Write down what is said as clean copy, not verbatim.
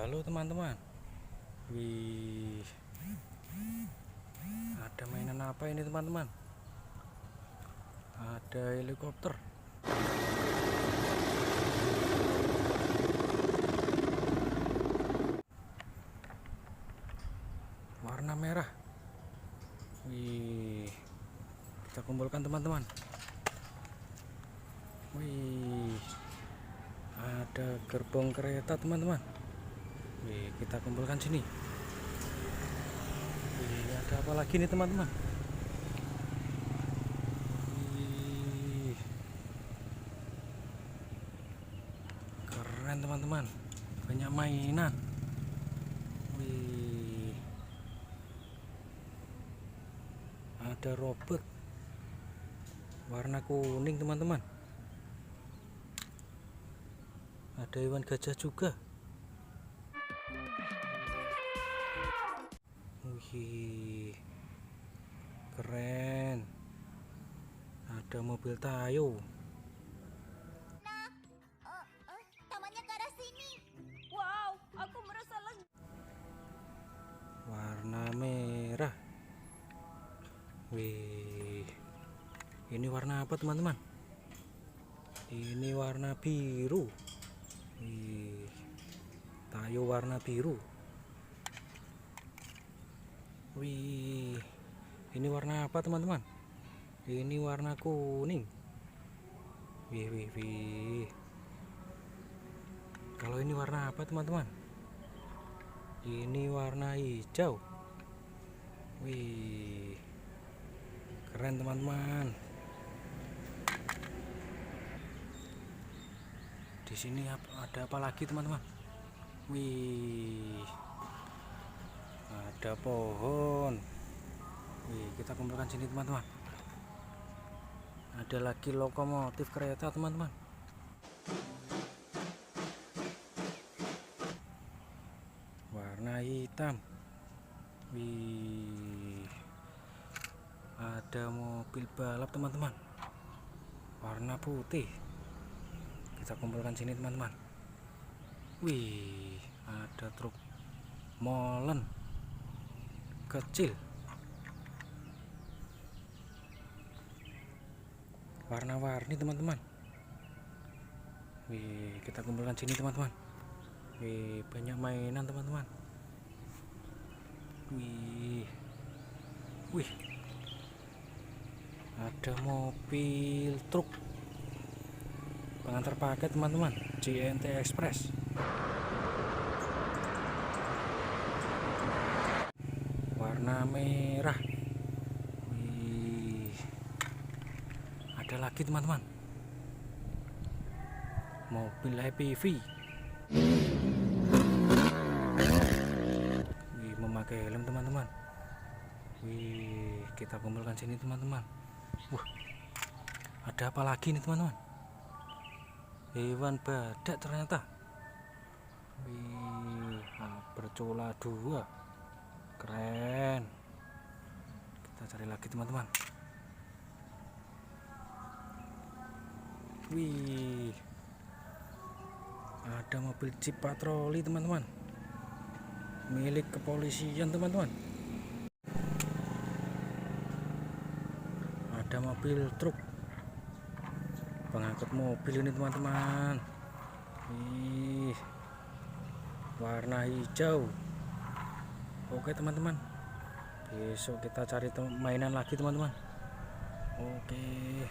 Halo teman-teman. Wih, ada mainan apa ini teman-teman? Ada helikopter. Warna merah. Wih, kita kumpulkan teman-teman. Wih, ada gerbong kereta teman-teman. Wih, kita kumpulkan sini. Wih, ada apa lagi nih teman-teman? Wih, keren teman-teman, banyak mainan. Wih, ada robot warna kuning teman-teman. Ada hewan gajah juga. Wih, keren. Ada mobil Tayo. Tamannya ke arah sini. Wow, aku merasa lega. Warna merah. Wih, ini warna apa teman-teman? Ini warna biru. Wih, Tayo warna biru. Wih, ini warna apa teman-teman? Ini warna kuning. Wih. Kalau ini warna apa teman-teman? Ini warna hijau. Wih, keren teman-teman. Di sini ada apa lagi teman-teman? Wih, ada pohon. Wih, kita kumpulkan sini teman-teman. Ada lagi lokomotif kereta teman-teman. Warna hitam. Wih, ada mobil balap teman-teman, warna putih. Kita kumpulkan sini teman-teman. Wih, ada truk molen kecil warna-warni teman-teman. Wih, kita kumpulkan sini teman-teman. Wih, banyak mainan teman-teman. Wih, ada mobil truk pengantar paket teman-teman, JNT Express. Warna merah. Wih, ada lagi teman-teman, mobil HPV. Wih, memakai helm teman-teman. Wih, kita kumpulkan sini teman-teman. Wah, ada apa lagi nih teman-teman? Hewan badak ternyata. Wih, bercula 2. Keren. Kita cari lagi teman-teman. Wih, ada mobil jeep patroli teman-teman, milik kepolisian teman-teman. Ada mobil truk pengangkut mobil ini teman-teman. Wih, warna hijau. Oke teman-teman, besok kita cari mainan lagi teman-teman. Oke.